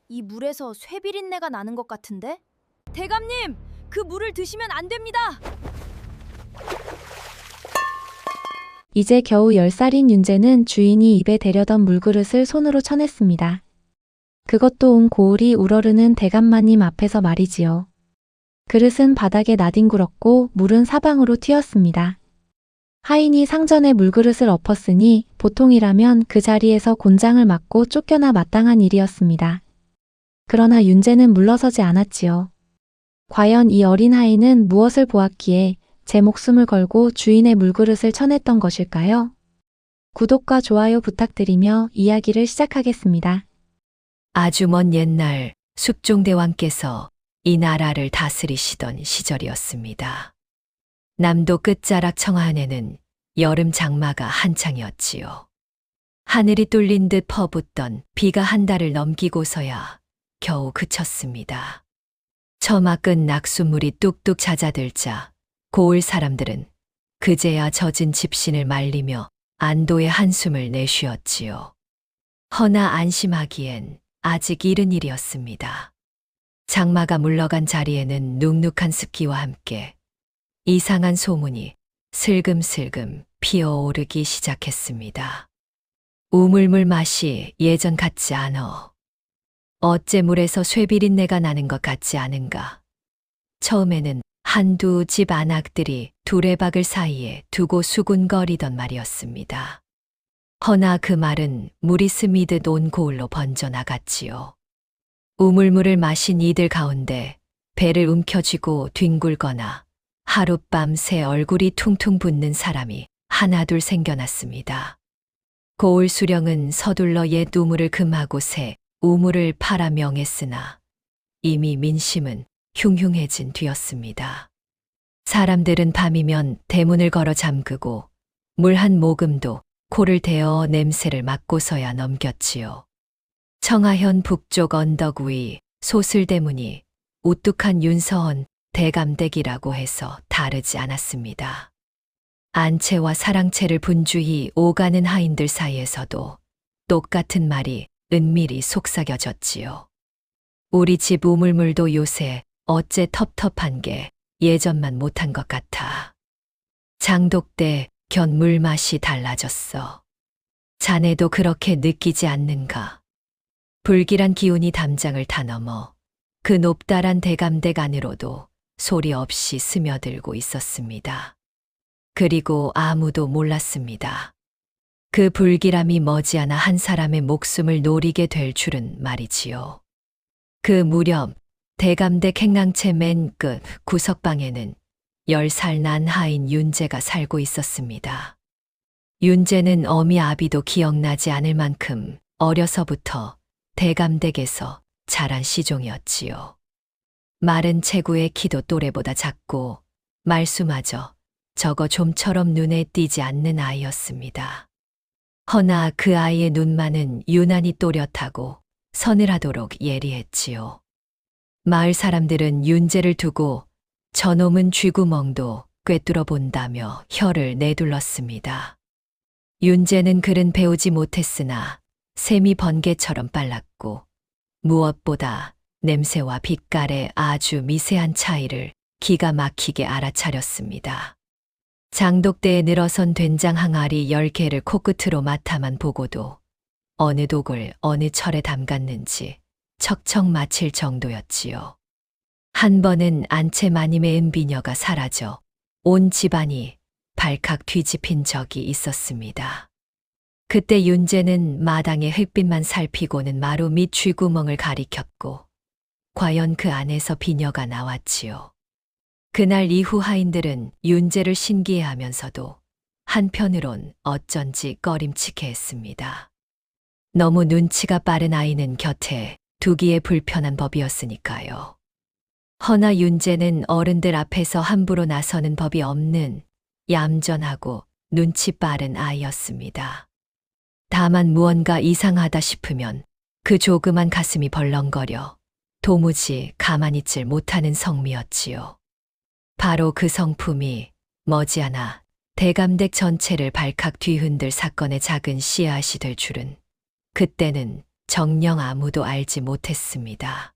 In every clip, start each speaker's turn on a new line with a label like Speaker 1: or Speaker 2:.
Speaker 1: 이 물에서 쇠비린내가 나는 것 같은데? 대감님, 그 물을 드시면 안 됩니다.
Speaker 2: 이제 겨우 10살인 윤재는 주인이 입에 대려던 물그릇을 손으로 쳐냈습니다. 그것도 온 고울이 우러르는 대감마님 앞에서 말이지요. 그릇은 바닥에 나뒹굴었고 물은 사방으로 튀었습니다. 하인이 상전의 물그릇을 엎었으니 보통이라면 그 자리에서 곤장을 맞고 쫓겨나 마땅한 일이었습니다. 그러나 윤재는 물러서지 않았지요. 과연 이 어린 하인은 무엇을 보았기에 제 목숨을 걸고 주인의 물그릇을 쳐냈던 것일까요? 구독과 좋아요 부탁드리며 이야기를 시작하겠습니다.
Speaker 3: 아주 먼 옛날 숙종대왕께서 이 나라를 다스리시던 시절이었습니다. 남도 끝자락 청하에는 여름 장마가 한창이었지요. 하늘이 뚫린 듯 퍼붓던 비가 한 달을 넘기고서야 겨우 그쳤습니다. 처마 끝 낙수물이 뚝뚝 잦아들자 고을 사람들은 그제야 젖은 집신을 말리며 안도의 한숨을 내쉬었지요. 허나 안심하기엔 아직 이른 일이었습니다. 장마가 물러간 자리에는 눅눅한 습기와 함께 이상한 소문이 슬금슬금 피어오르기 시작했습니다. 우물물 맛이 예전 같지 않어. 어째 물에서 쇠비린내가 나는 것 같지 않은가. 처음에는 한두 집 안악들이 두레박을 사이에 두고 수군거리던 말이었습니다. 허나 그 말은 물이 스미듯 온 고을로 번져나갔지요. 우물물을 마신 이들 가운데 배를 움켜쥐고 뒹굴거나 하룻밤새 얼굴이 퉁퉁 붓는 사람이 하나둘 생겨났습니다. 고을 수령은 서둘러 옛 우물을 금하고 새 우물을 팔아 명했으나 이미 민심은 흉흉해진 뒤였습니다. 사람들은 밤이면 대문을 걸어 잠그고 물 한 모금도 코를 대어 냄새를 맡고서야 넘겼지요. 청하현 북쪽 언덕 위 소슬대문이 우뚝한 윤서원 대감댁이라고 해서 다르지 않았습니다. 안채와 사랑채를 분주히 오가는 하인들 사이에서도 똑같은 말이 은밀히 속삭여졌지요. 우리 집 우물물도 요새 어째 텁텁한 게 예전만 못한 것 같아. 장독대 견 물맛이 달라졌어. 자네도 그렇게 느끼지 않는가? 불길한 기운이 담장을 다 넘어 그 높다란 대감댁 안으로도 소리 없이 스며들고 있었습니다. 그리고 아무도 몰랐습니다. 그 불길함이 머지않아 한 사람의 목숨을 노리게 될 줄은 말이지요. 그 무렵 대감댁 행랑채 맨 끝 구석방에는 10살 난 하인 윤재가 살고 있었습니다. 윤재는 어미 아비도 기억나지 않을 만큼 어려서부터 대감댁에서 자란 시종이었지요. 마른 체구의 키도 또래보다 작고 말수마저 저거 좀처럼 눈에 띄지 않는 아이였습니다. 허나 그 아이의 눈만은 유난히 또렷하고 서늘하도록 예리했지요. 마을 사람들은 윤재를 두고 저놈은 쥐구멍도 꿰뚫어 본다며 혀를 내둘렀습니다. 윤재는 글은 배우지 못했으나 샘이 번개처럼 빨랐고 무엇보다 냄새와 빛깔의 아주 미세한 차이를 기가 막히게 알아차렸습니다. 장독대에 늘어선 된장 항아리 10개를 코끝으로 맡아만 보고도 어느 독을 어느 철에 담갔는지 척척 맞힐 정도였지요. 한 번은 안채 마님의 은비녀가 사라져 온 집안이 발칵 뒤집힌 적이 있었습니다. 그때 윤재는 마당의 흙빛만 살피고는 마루 밑 쥐구멍을 가리켰고 과연 그 안에서 비녀가 나왔지요. 그날 이후 하인들은 윤재를 신기해하면서도 한편으론 어쩐지 꺼림칙해 했습니다. 너무 눈치가 빠른 아이는 곁에 두기에 불편한 법이었으니까요. 허나 윤재는 어른들 앞에서 함부로 나서는 법이 없는 얌전하고 눈치 빠른 아이였습니다. 다만 무언가 이상하다 싶으면 그 조그만 가슴이 벌렁거려 도무지 가만히 있질 못하는 성미였지요. 바로 그 성품이 머지않아 대감댁 전체를 발칵 뒤흔들 사건의 작은 씨앗이 될 줄은 그때는 정녕 아무도 알지 못했습니다.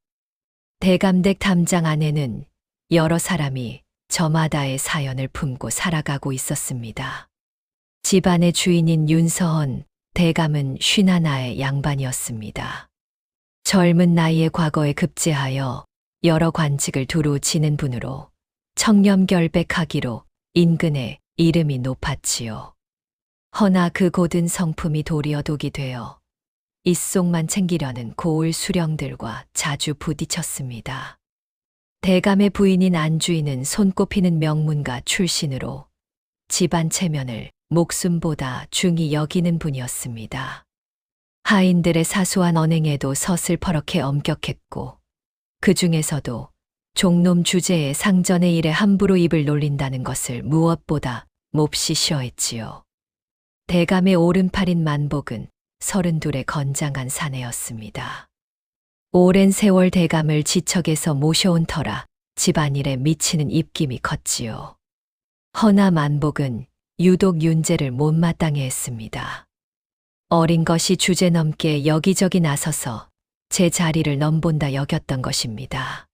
Speaker 3: 대감댁 담장 안에는 여러 사람이 저마다의 사연을 품고 살아가고 있었습니다. 집안의 주인인 윤서헌 대감은 51의 양반이었습니다. 젊은 나이에 과거에 급제하여 여러 관직을 두루 지는 분으로 청렴결백하기로 인근의 이름이 높았지요. 허나 그 고든 성품이 도리어 독이 되어 입속만 챙기려는 고을 수령들과 자주 부딪혔습니다. 대감의 부인인 안주인은 손꼽히는 명문가 출신으로 집안 체면을 목숨보다 중히 여기는 분이었습니다. 하인들의 사소한 언행에도 서슬퍼렇게 엄격했고 그 중에서도 종놈 주제의 상전의 일에 함부로 입을 놀린다는 것을 무엇보다 몹시 싫어했지요. 대감의 오른팔인 만복은 32의 건장한 사내였습니다. 오랜 세월 대감을 지척에서 모셔온 터라 집안일에 미치는 입김이 컸지요. 허나 만복은 유독 윤재를 못마땅해 했습니다. 어린 것이 주제넘게 여기저기 나서서 제 자리를 넘본다 여겼던 것입니다.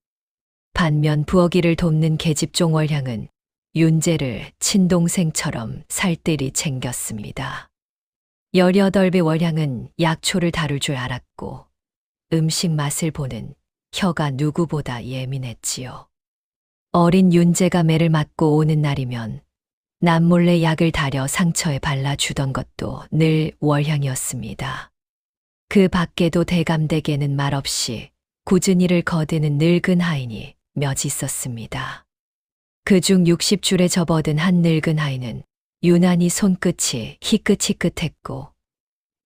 Speaker 3: 반면 부엌일을 돕는 계집종 월향은 윤재를 친동생처럼 살뜰히 챙겼습니다. 18배 월향은 약초를 다룰 줄 알았고 음식 맛을 보는 혀가 누구보다 예민했지요. 어린 윤재가 매를 맞고 오는 날이면 남몰래 약을 다려 상처에 발라주던 것도 늘 월향이었습니다. 그 밖에도 대감댁에는 말없이 굳은 일을 거드는 늙은 하인이 몇 있었습니다. 그중 60줄에 접어든 한 늙은 하인은 유난히 손끝이 희끗희끗했고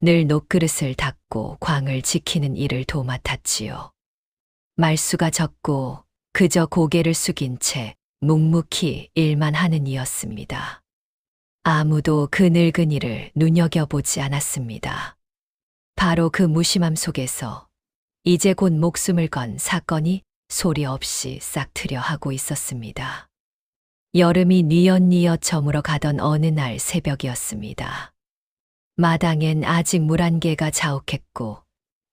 Speaker 3: 늘 녹그릇을 닦고 광을 지키는 일을 도맡았지요. 말수가 적고 그저 고개를 숙인 채 묵묵히 일만 하는 이였습니다. 아무도 그 늙은 이를 눈여겨보지 않았습니다. 바로 그 무심함 속에서 이제 곧 목숨을 건 사건이 소리 없이 싹트려 하고 있었습니다. 여름이 뉘엿뉘엿 저물어 가던 어느 날 새벽이었습니다. 마당엔 아직 물 한 개가 자욱했고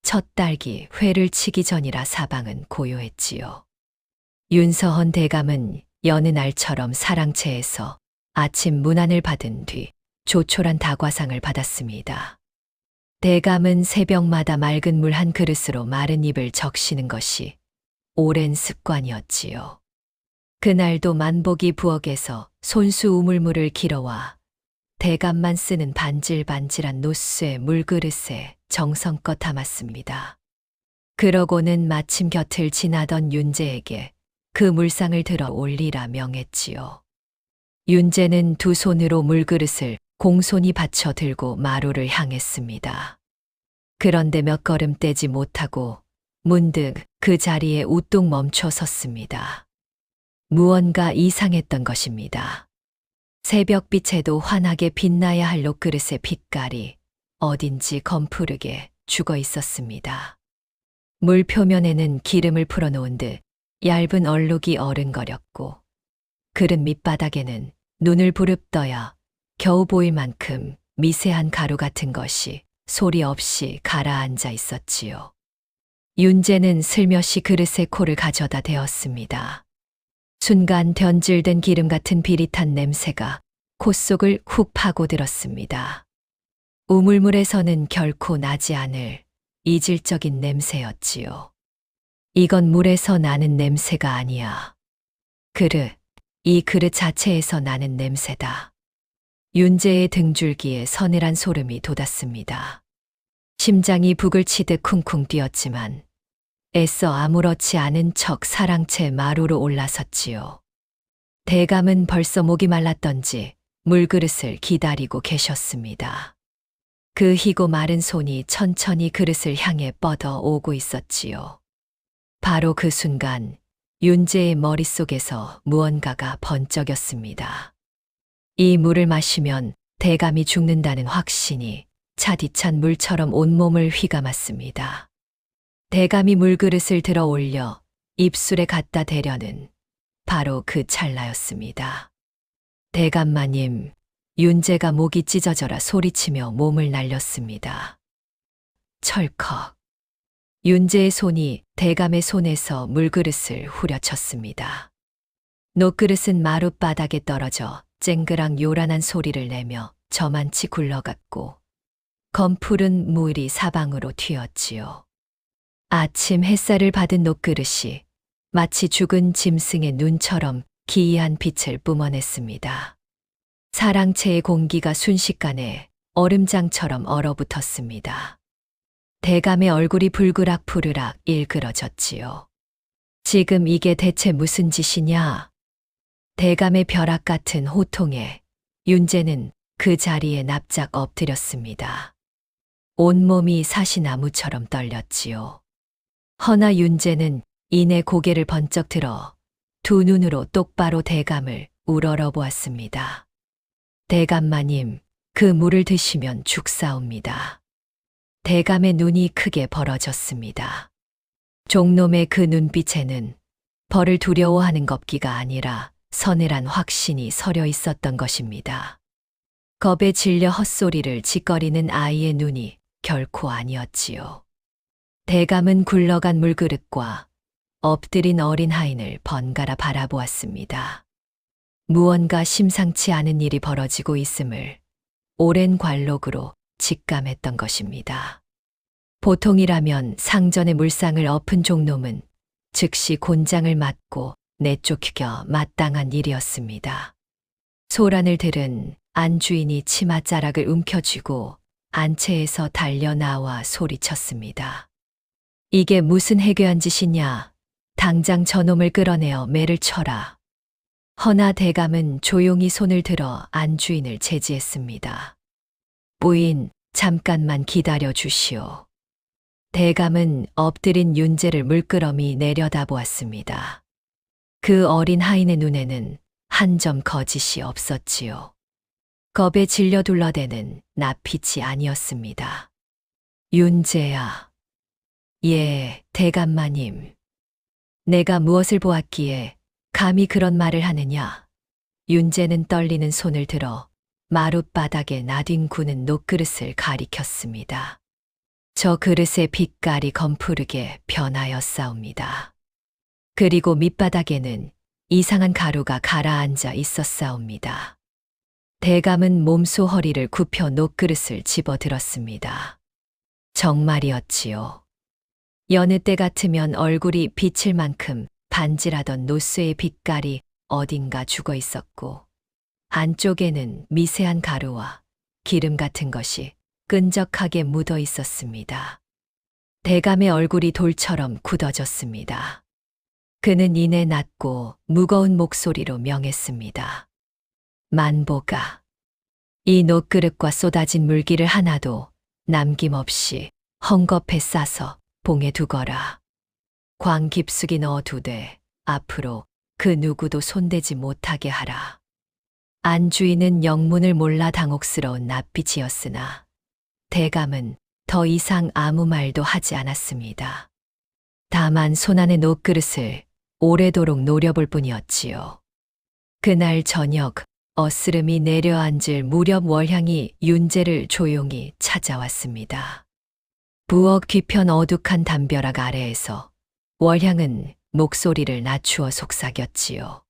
Speaker 3: 첫 딸기 회를 치기 전이라 사방은 고요했지요. 윤서헌 대감은 여느 날처럼 사랑채에서 아침 문안을 받은 뒤 조촐한 다과상을 받았습니다. 대감은 새벽마다 맑은 물 한 그릇으로 마른 입을 적시는 것이 오랜 습관이었지요. 그날도 만복이 부엌에서 손수 우물물을 길어와 대감만 쓰는 반질반질한 노쇠 물그릇에 정성껏 담았습니다. 그러고는 마침 곁을 지나던 윤재에게 그 물상을 들어 올리라 명했지요. 윤재는 두 손으로 물그릇을 공손히 받쳐 들고 마루를 향했습니다. 그런데 몇 걸음 떼지 못하고 문득 그 자리에 우뚝 멈춰 섰습니다. 무언가 이상했던 것입니다. 새벽빛에도 환하게 빛나야 할 녹그릇의 빛깔이 어딘지 검푸르게 죽어 있었습니다. 물 표면에는 기름을 풀어놓은 듯 얇은 얼룩이 어른거렸고 그릇 밑바닥에는 눈을 부릅떠야 겨우 보일 만큼 미세한 가루 같은 것이 소리 없이 가라앉아 있었지요. 윤재는 슬며시 그릇에 코를 가져다 대었습니다. 순간 변질된 기름 같은 비릿한 냄새가 콧속을 훅 파고들었습니다. 우물물에서는 결코 나지 않을 이질적인 냄새였지요. 이건 물에서 나는 냄새가 아니야. 이 그릇 자체에서 나는 냄새다. 윤재의 등줄기에 서늘한 소름이 돋았습니다. 심장이 북을 치듯 쿵쿵 뛰었지만 애써 아무렇지 않은 척 사랑채 마루로 올라섰지요. 대감은 벌써 목이 말랐던지 물그릇을 기다리고 계셨습니다. 그 희고 마른 손이 천천히 그릇을 향해 뻗어 오고 있었지요. 바로 그 순간 윤재의 머릿속에서 무언가가 번쩍였습니다. 이 물을 마시면 대감이 죽는다는 확신이 차디찬 물처럼 온몸을 휘감았습니다. 대감이 물그릇을 들어 올려 입술에 갖다 대려는 바로 그 찰나였습니다. 대감마님, 윤재가 목이 찢어져라 소리치며 몸을 날렸습니다. 철컥. 윤재의 손이 대감의 손에서 물그릇을 후려쳤습니다. 녹그릇은 마룻바닥에 떨어져 쨍그랑 요란한 소리를 내며 저만치 굴러갔고 검푸른 물이 사방으로 튀었지요. 아침 햇살을 받은 녹그릇이 마치 죽은 짐승의 눈처럼 기이한 빛을 뿜어냈습니다. 사랑채의 공기가 순식간에 얼음장처럼 얼어붙었습니다. 대감의 얼굴이 불그락 일그러졌지요. 지금 이게 대체 무슨 짓이냐? 대감의 벼락 같은 호통에 윤재는 그 자리에 납작 엎드렸습니다. 온몸이 사시나무처럼 떨렸지요. 허나 윤재는 이내 고개를 번쩍 들어 두 눈으로 똑바로 대감을 우러러 보았습니다. 대감마님, 그 물을 드시면 죽사옵니다. 대감의 눈이 크게 벌어졌습니다. 종놈의 그 눈빛에는 벌을 두려워하는 겁기가 아니라 서늘한 확신이 서려 있었던 것입니다. 겁에 질려 헛소리를 짓거리는 아이의 눈이 결코 아니었지요. 대감은 굴러간 물그릇과 엎드린 어린 하인을 번갈아 바라보았습니다. 무언가 심상치 않은 일이 벌어지고 있음을 오랜 관록으로 직감했던 것입니다. 보통이라면 상전의 물상을 엎은 종놈은 즉시 곤장을 맞고 내쫓겨 마땅한 일이었습니다. 소란을 들은 안주인이 치맛자락을 움켜쥐고 안채에서 달려나와 소리쳤습니다. 이게 무슨 해괴한 짓이냐? 당장 저놈을 끌어내어 매를 쳐라. 허나 대감은 조용히 손을 들어 안주인을 제지했습니다. 부인, 잠깐만 기다려 주시오. 대감은 엎드린 윤재를 물끄러미 내려다보았습니다. 그 어린 하인의 눈에는 한 점 거짓이 없었지요. 겁에 질려 둘러대는 낯빛이 아니었습니다. 윤재야. 예, 대감마님. 내가 무엇을 보았기에 감히 그런 말을 하느냐? 윤재는 떨리는 손을 들어 마룻바닥에 나뒹구는 녹그릇을 가리켰습니다. 저 그릇의 빛깔이 검푸르게 변하였사옵니다. 그리고 밑바닥에는 이상한 가루가 가라앉아 있었사옵니다. 대감은 몸소 허리를 굽혀 녹그릇을 집어들었습니다. 정말이었지요. 여느 때 같으면 얼굴이 비칠 만큼 반질하던 노스의 빛깔이 어딘가 죽어 있었고 안쪽에는 미세한 가루와 기름 같은 것이 끈적하게 묻어 있었습니다. 대감의 얼굴이 돌처럼 굳어졌습니다. 그는 이내 낮고 무거운 목소리로 명했습니다. 만보가 이 녹그릇과 쏟아진 물기를 하나도 남김없이 헝겊에 싸서 봉에 두거라. 광 깊숙이 넣어두되 앞으로 그 누구도 손대지 못하게 하라. 안주인은 영문을 몰라 당혹스러운 낯빛이었으나 대감은 더 이상 아무 말도 하지 않았습니다. 다만 손안의 녹그릇을 오래도록 노려볼 뿐이었지요. 그날 저녁 어스름이 내려앉을 무렵 월향이 윤재를 조용히 찾아왔습니다. 부엌 뒤편 어둑한 담벼락 아래에서 월향은 목소리를 낮추어 속삭였지요.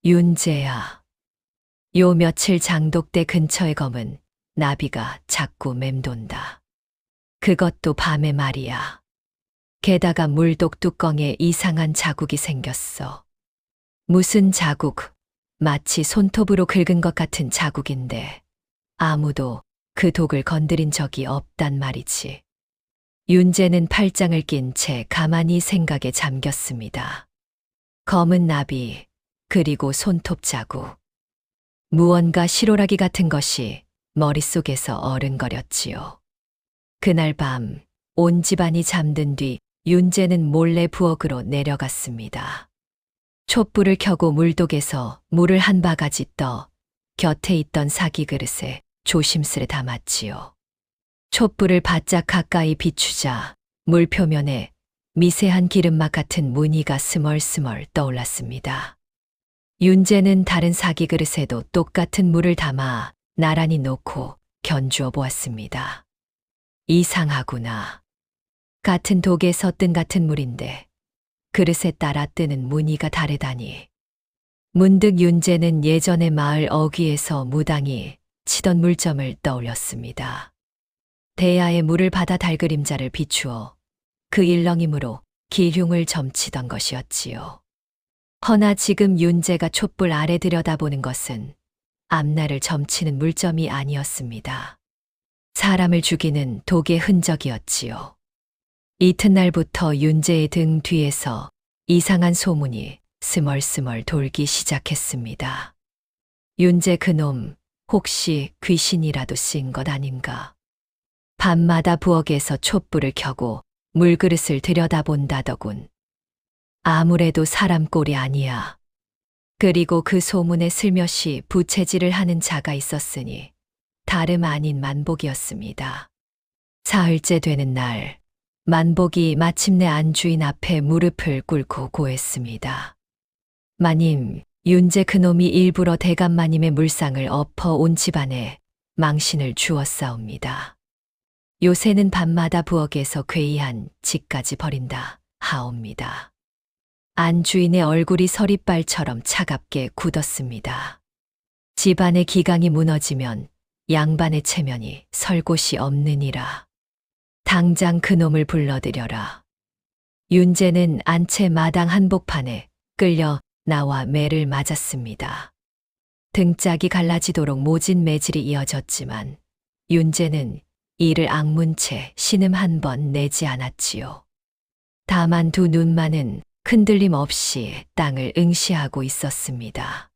Speaker 3: 윤재야. 요 며칠 장독대 근처의 검은 나비가 자꾸 맴돈다. 그것도 밤에 말이야. 게다가 물독 뚜껑에 이상한 자국이 생겼어. 무슨 자국? 마치 손톱으로 긁은 것 같은 자국인데 아무도 그 독을 건드린 적이 없단 말이지. 윤재는 팔짱을 낀 채 가만히 생각에 잠겼습니다. 검은 나비, 그리고 손톱 자국. 무언가 실오라기 같은 것이 머릿속에서 어른거렸지요. 그날 밤 온 집안이 잠든 뒤 윤재는 몰래 부엌으로 내려갔습니다. 촛불을 켜고 물독에서 물을 한 바가지 떠 곁에 있던 사기 그릇에 조심스레 담았지요. 촛불을 바짝 가까이 비추자 물 표면에 미세한 기름막 같은 무늬가 스멀스멀 떠올랐습니다. 윤재는 다른 사기 그릇에도 똑같은 물을 담아 나란히 놓고 견주어 보았습니다. 이상하구나. 같은 독에서 뜬 같은 물인데 그릇에 따라 뜨는 무늬가 다르다니. 문득 윤재는 예전의 마을 어귀에서 무당이 치던 물점을 떠올렸습니다. 대야의 물을 받아 달그림자를 비추어 그 일렁임으로 기흉을 점치던 것이었지요. 허나 지금 윤재가 촛불 아래 들여다보는 것은 앞날을 점치는 물점이 아니었습니다. 사람을 죽이는 독의 흔적이었지요. 이튿날부터 윤재의 등 뒤에서 이상한 소문이 스멀스멀 돌기 시작했습니다. 윤재 그놈 혹시 귀신이라도 씌인 것 아닌가. 밤마다 부엌에서 촛불을 켜고 물그릇을 들여다본다더군. 아무래도 사람 꼴이 아니야. 그리고 그 소문에 슬며시 부채질을 하는 자가 있었으니 다름 아닌 만복이었습니다. 사흘째 되는 날, 만복이 마침내 안주인 앞에 무릎을 꿇고 고했습니다. 마님, 윤재 그놈이 일부러 대감마님의 물상을 엎어 온 집안에 망신을 주었사옵니다. 요새는 밤마다 부엌에서 괴이한 짓까지 벌인다 하옵니다. 안주인의 얼굴이 서리빨처럼 차갑게 굳었습니다. 집안의 기강이 무너지면 양반의 체면이 설 곳이 없느니라. 당장 그놈을 불러들여라. 윤재는 안채 마당 한복판에 끌려 나와 매를 맞았습니다. 등짝이 갈라지도록 모진 매질이 이어졌지만 윤재는 이를 악문 채 신음 한 번 내지 않았지요. 다만 두 눈만은 흔들림 없이 땅을 응시하고 있었습니다.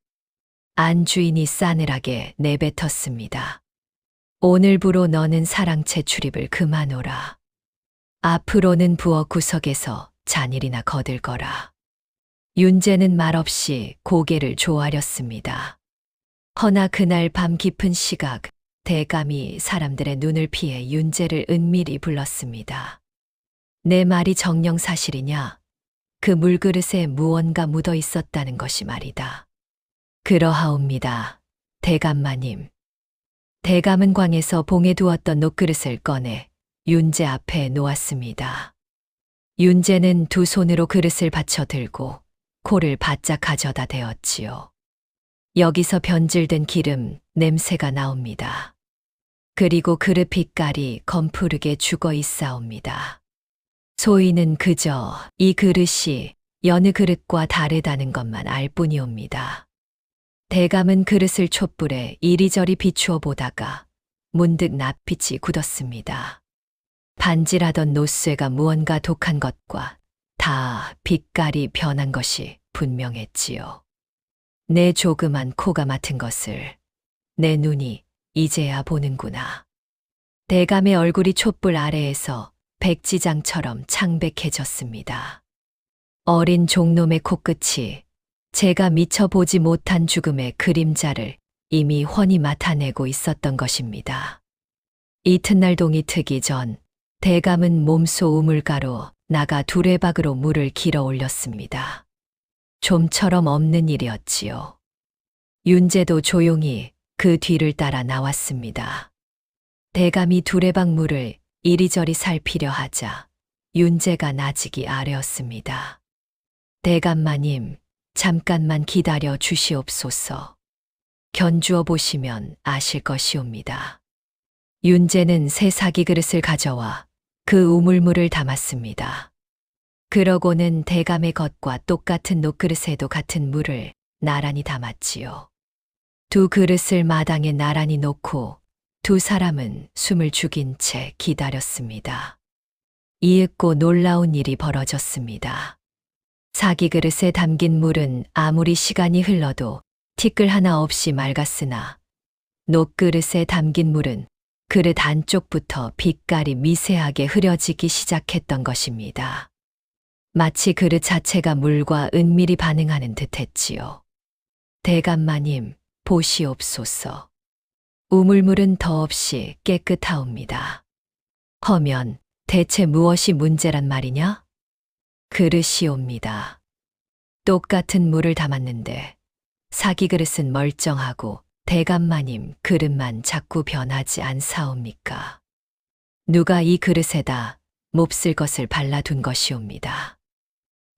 Speaker 3: 안주인이 싸늘하게 내뱉었습니다. 오늘부로 너는 사랑채 출입을 그만오라. 앞으로는 부엌 구석에서 잔일이나 거들거라. 윤재는 말없이 고개를 조아렸습니다. 허나 그날 밤 깊은 시각, 대감이 사람들의 눈을 피해 윤재를 은밀히 불렀습니다. 내 말이 정녕 사실이냐? 그 물그릇에 무언가 묻어 있었다는 것이 말이다. 그러하옵니다. 대감마님. 대감은 광에서 봉에 두었던 녹그릇을 꺼내 윤재 앞에 놓았습니다. 윤재는 두 손으로 그릇을 받쳐 들고 코를 바짝 가져다 대었지요. 여기서 변질된 기름, 냄새가 나옵니다. 그리고 그릇 빛깔이 검푸르게 죽어 있사옵니다. 소인은 그저 이 그릇이 여느 그릇과 다르다는 것만 알 뿐이옵니다. 대감은 그릇을 촛불에 이리저리 비추어 보다가 문득 낯빛이 굳었습니다. 반질하던 노쇠가 무언가 독한 것과 다 빛깔이 변한 것이 분명했지요. 내 조그만 코가 맡은 것을 내 눈이 이제야 보는구나. 대감의 얼굴이 촛불 아래에서 백지장처럼 창백해졌습니다. 어린 종놈의 코끝이 제가 미처 보지 못한 죽음의 그림자를 이미 훤히 나타내고 있었던 것입니다. 이튿날 동이 트기 전 대감은 몸소 우물가로 나가 두레박으로 물을 길어 올렸습니다. 좀처럼 없는 일이었지요. 윤재도 조용히 그 뒤를 따라 나왔습니다. 대감이 두레박 물을 이리저리 살피려 하자 윤재가 나직이 아뢰었습니다. 대감마님, 잠깐만 기다려 주시옵소서. 견주어 보시면 아실 것이옵니다. 윤재는 새 사기 그릇을 가져와 그 우물물을 담았습니다. 그러고는 대감의 것과 똑같은 녹그릇에도 같은 물을 나란히 담았지요. 두 그릇을 마당에 나란히 놓고 두 사람은 숨을 죽인 채 기다렸습니다. 이윽고 놀라운 일이 벌어졌습니다. 사기 그릇에 담긴 물은 아무리 시간이 흘러도 티끌 하나 없이 맑았으나 녹그릇에 담긴 물은 그릇 안쪽부터 빛깔이 미세하게 흐려지기 시작했던 것입니다. 마치 그릇 자체가 물과 은밀히 반응하는 듯했지요. 대감마님, 보시옵소서. 우물물은 더없이 깨끗하옵니다. 허면 대체 무엇이 문제란 말이냐? 그릇이옵니다. 똑같은 물을 담았는데 사기 그릇은 멀쩡하고 대감마님 그릇만 자꾸 변하지 않사옵니까? 누가 이 그릇에다 몹쓸 것을 발라둔 것이옵니다.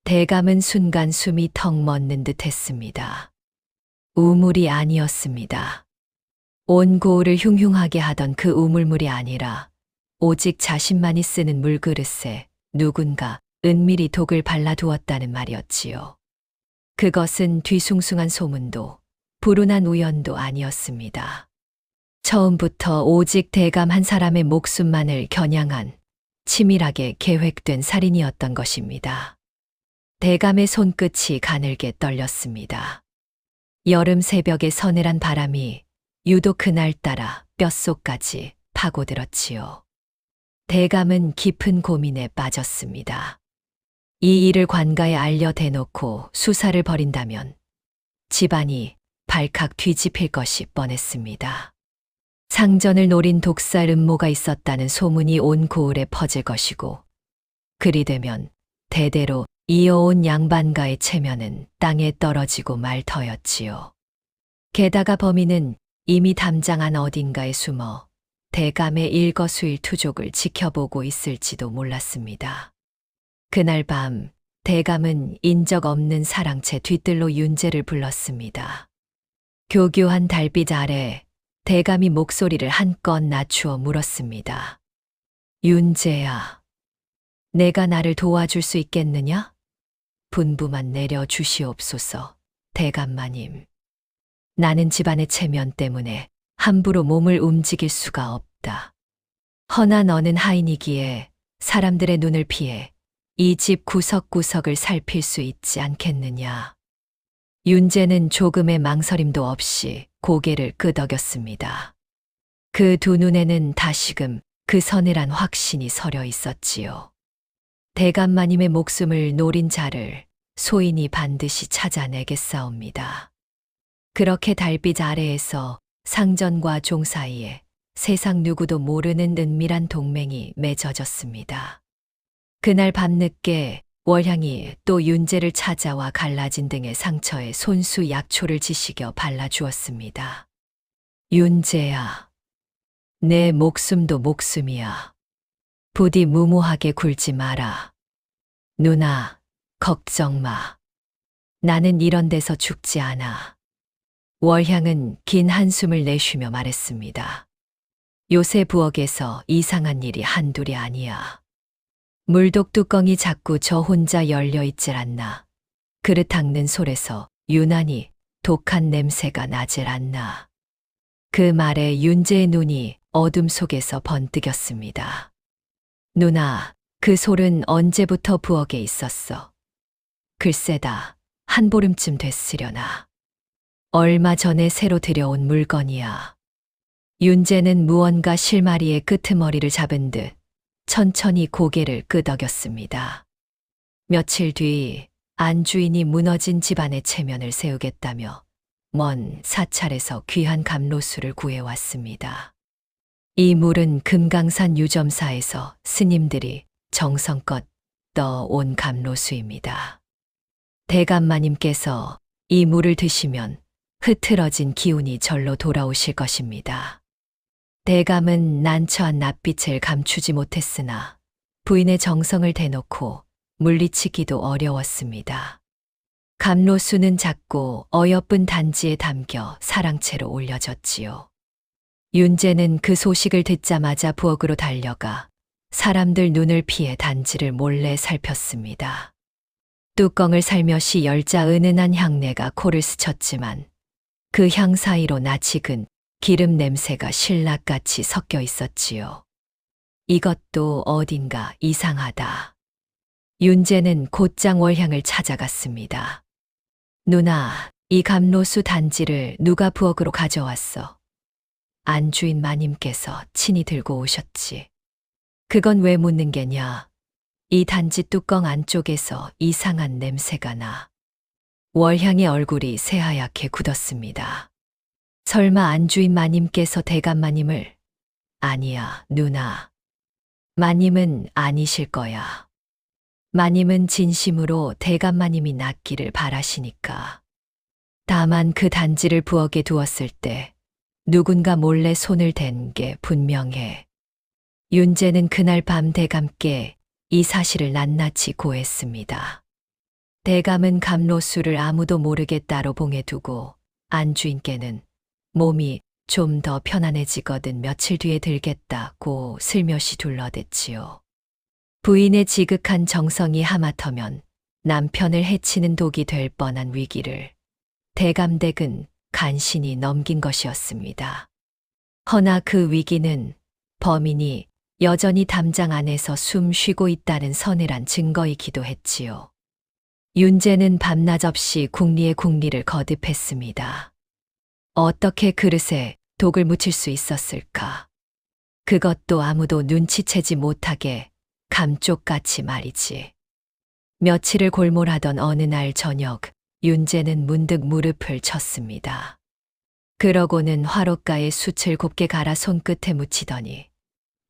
Speaker 3: 대감은 순간 숨이 턱 멎는 듯 했습니다. 우물이 아니었습니다. 온 고을을 흉흉하게 하던 그 우물물이 아니라 오직 자신만이 쓰는 물그릇에 누군가 은밀히 독을 발라두었다는 말이었지요. 그것은 뒤숭숭한 소문도 불운한 우연도 아니었습니다. 처음부터 오직 대감 한 사람의 목숨만을 겨냥한 치밀하게 계획된 살인이었던 것입니다. 대감의 손끝이 가늘게 떨렸습니다. 여름 새벽의 서늘한 바람이 유독 그날따라 뼛속까지 파고들었지요. 대감은 깊은 고민에 빠졌습니다. 이 일을 관가에 알려 대놓고 수사를 벌인다면 집안이 발칵 뒤집힐 것이 뻔했습니다. 상전을 노린 독살 음모가 있었다는 소문이 온 고을에 퍼질 것이고, 그리 되면 대대로 이어온 양반가의 체면은 땅에 떨어지고 말 터였지요. 게다가 범인은 이미 담장 안 어딘가에 숨어 대감의 일거수일투족을 지켜보고 있을지도 몰랐습니다. 그날 밤 대감은 인적 없는 사랑채 뒤뜰로 윤재를 불렀습니다. 교교한 달빛 아래 대감이 목소리를 한껏 낮추어 물었습니다. 윤재야, 내가 나를 도와줄 수 있겠느냐? 분부만 내려 주시옵소서, 대감마님. 나는 집안의 체면 때문에 함부로 몸을 움직일 수가 없다. 허나 너는 하인이기에 사람들의 눈을 피해 이 집 구석구석을 살필 수 있지 않겠느냐. 윤재는 조금의 망설임도 없이 고개를 끄덕였습니다. 그 두 눈에는 다시금 그 서늘한 확신이 서려 있었지요. 대감마님의 목숨을 노린 자를 소인이 반드시 찾아내겠사옵니다. 그렇게 달빛 아래에서 상전과 종 사이에 세상 누구도 모르는 은밀한 동맹이 맺어졌습니다. 그날 밤늦게 월향이 또 윤재를 찾아와 갈라진 등의 상처에 손수 약초를 지시겨 발라주었습니다. 윤재야, 내 목숨도 목숨이야. 부디 무모하게 굴지 마라. 누나, 걱정 마. 나는 이런 데서 죽지 않아. 월향은 긴 한숨을 내쉬며 말했습니다. 요새 부엌에서 이상한 일이 한둘이 아니야. 물독 뚜껑이 자꾸 저 혼자 열려 있질 않나. 그릇 닦는 솔에서 유난히 독한 냄새가 나질 않나. 그 말에 윤재의 눈이 어둠 속에서 번뜩였습니다. 누나, 그 솔은 언제부터 부엌에 있었어? 글쎄다, 한 보름쯤 됐으려나. 얼마 전에 새로 들여온 물건이야. 윤재는 무언가 실마리의 끄트머리를 잡은 듯 천천히 고개를 끄덕였습니다. 며칠 뒤 안주인이 무너진 집안의 체면을 세우겠다며 먼 사찰에서 귀한 감로수를 구해왔습니다. 이 물은 금강산 유점사에서 스님들이 정성껏 떠온 감로수입니다. 대감마님께서 이 물을 드시면 흐트러진 기운이 절로 돌아오실 것입니다. 대감은 난처한 낯빛을 감추지 못했으나 부인의 정성을 대놓고 물리치기도 어려웠습니다. 감로수는 작고 어여쁜 단지에 담겨 사랑채로 올려졌지요. 윤재는 그 소식을 듣자마자 부엌으로 달려가 사람들 눈을 피해 단지를 몰래 살폈습니다. 뚜껑을 살며시 열자 은은한 향내가 코를 스쳤지만 그 향 사이로 낯익은 기름 냄새가 신락같이 섞여 있었지요. 이것도 어딘가 이상하다. 윤재는 곧장 월향을 찾아갔습니다. 누나, 이 감로수 단지를 누가 부엌으로 가져왔어? 안주인 마님께서 친히 들고 오셨지. 그건 왜 묻는 게냐? 이 단지 뚜껑 안쪽에서 이상한 냄새가 나. 월향의 얼굴이 새하얗게 굳었습니다. 설마 안주인 마님께서 대감마님을? 아니야, 누나. 마님은 아니실 거야. 마님은 진심으로 대감마님이 낫기를 바라시니까. 다만 그 단지를 부엌에 두었을 때 누군가 몰래 손을 댄 게 분명해. 윤재는 그날 밤 대감께 이 사실을 낱낱이 고했습니다. 대감은 감로수를 아무도 모르게 따로 봉해 두고 안주인께는 몸이 좀 더 편안해지거든 며칠 뒤에 들겠다고 슬며시 둘러댔지요. 부인의 지극한 정성이 하마터면 남편을 해치는 독이 될 뻔한 위기를 대감댁은 간신히 넘긴 것이었습니다. 허나 그 위기는 범인이 여전히 담장 안에서 숨 쉬고 있다는 서늘한 증거이기도 했지요. 윤재는 밤낮 없이 궁리의 궁리를 거듭했습니다. 어떻게 그릇에 독을 묻힐 수 있었을까? 그것도 아무도 눈치채지 못하게 감쪽같이 말이지. 며칠을 골몰하던 어느 날 저녁, 윤재는 문득 무릎을 쳤습니다. 그러고는 화롯가에 숯을 곱게 갈아 손끝에 묻히더니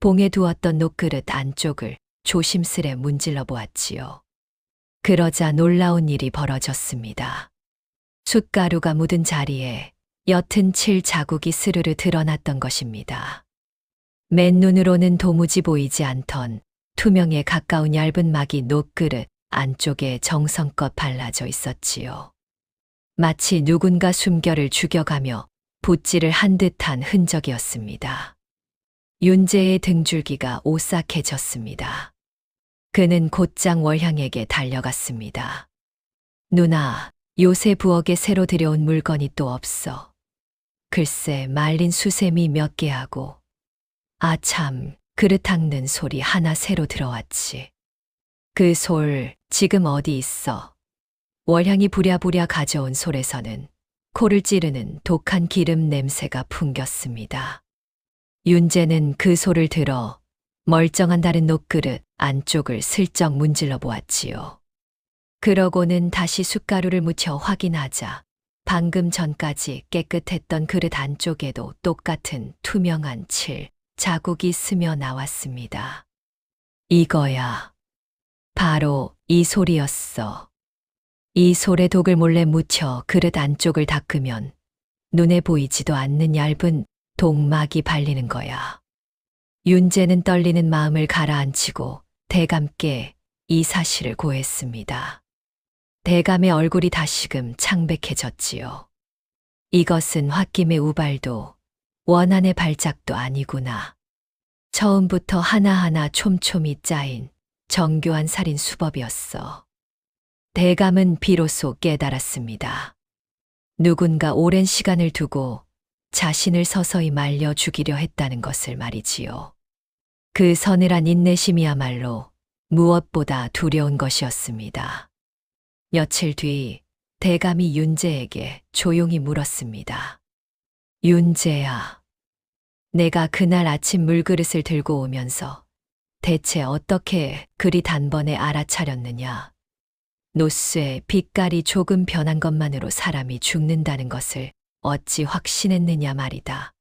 Speaker 3: 봉에 두었던 녹그릇 안쪽을 조심스레 문질러 보았지요. 그러자 놀라운 일이 벌어졌습니다. 숯가루가 묻은 자리에 옅은 칠 자국이 스르르 드러났던 것입니다. 맨눈으로는 도무지 보이지 않던 투명에 가까운 얇은 막이 녹그릇 안쪽에 정성껏 발라져 있었지요. 마치 누군가 숨결을 죽여가며 붓질을 한 듯한 흔적이었습니다. 윤재의 등줄기가 오싹해졌습니다. 그는 곧장 월향에게 달려갔습니다. 누나, 요새 부엌에 새로 들여온 물건이 또 없어. 글쎄 말린 수세미 몇 개 하고 아참 그릇 닦는 솔이 하나 새로 들어왔지. 그 솔 지금 어디 있어? 월향이 부랴부랴 가져온 솔에서는 코를 찌르는 독한 기름 냄새가 풍겼습니다. 윤재는 그 솔을 들어 멀쩡한 다른 녹그릇 안쪽을 슬쩍 문질러 보았지요. 그러고는 다시 숯가루를 묻혀 확인하자 방금 전까지 깨끗했던 그릇 안쪽에도 똑같은 투명한 칠 자국이 스며 나왔습니다. 이거야. 바로 이 솔이었어. 이 솔에 독을 몰래 묻혀 그릇 안쪽을 닦으면 눈에 보이지도 않는 얇은 독막이 발리는 거야. 윤재는 떨리는 마음을 가라앉히고 대감께 이 사실을 고했습니다. 대감의 얼굴이 다시금 창백해졌지요. 이것은 홧김의 우발도 원한의 발작도 아니구나. 처음부터 하나하나 촘촘히 짜인 정교한 살인 수법이었어. 대감은 비로소 깨달았습니다. 누군가 오랜 시간을 두고 자신을 서서히 말려 죽이려 했다는 것을 말이지요. 그 서늘한 인내심이야말로 무엇보다 두려운 것이었습니다. 며칠 뒤 대감이 윤재에게 조용히 물었습니다. 윤재야, 내가 그날 아침 물그릇을 들고 오면서 대체 어떻게 그리 단번에 알아차렸느냐? 노쇠 빛깔이 조금 변한 것만으로 사람이 죽는다는 것을 어찌 확신했느냐 말이다.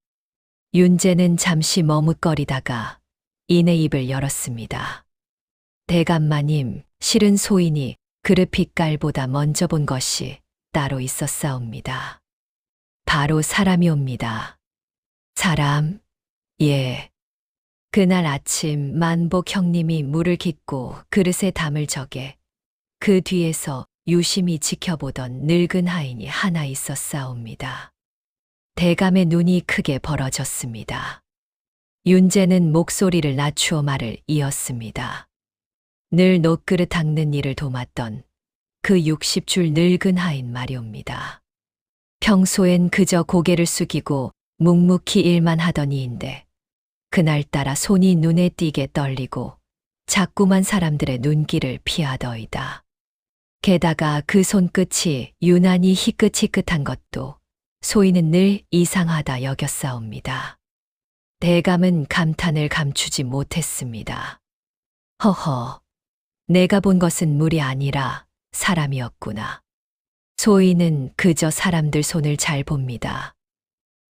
Speaker 3: 윤재는 잠시 머뭇거리다가 이내 입을 열었습니다. 대감마님, 실은 소인이 그릇 빛깔보다 먼저 본 것이 따로 있었사옵니다. 바로 사람이옵니다. 사람? 예. 그날 아침 만복 형님이 물을 깃고 그릇에 담을 적에 그 뒤에서 유심히 지켜보던 늙은 하인이 하나 있었사옵니다. 대감의 눈이 크게 벌어졌습니다. 윤재는 목소리를 낮추어 말을 이었습니다. 늘 녹그릇 닦는 일을 도맡던 그 60줄 늙은 하인 말이옵니다. 평소엔 그저 고개를 숙이고 묵묵히 일만 하던 이인데 그날따라 손이 눈에 띄게 떨리고 자꾸만 사람들의 눈길을 피하더이다. 게다가 그 손끝이 유난히 희끗희끗한 것도 소인은 늘 이상하다 여겼사옵니다. 대감은 감탄을 감추지 못했습니다. 허허, 내가 본 것은 물이 아니라 사람이었구나. 소인은 그저 사람들 손을 잘 봅니다.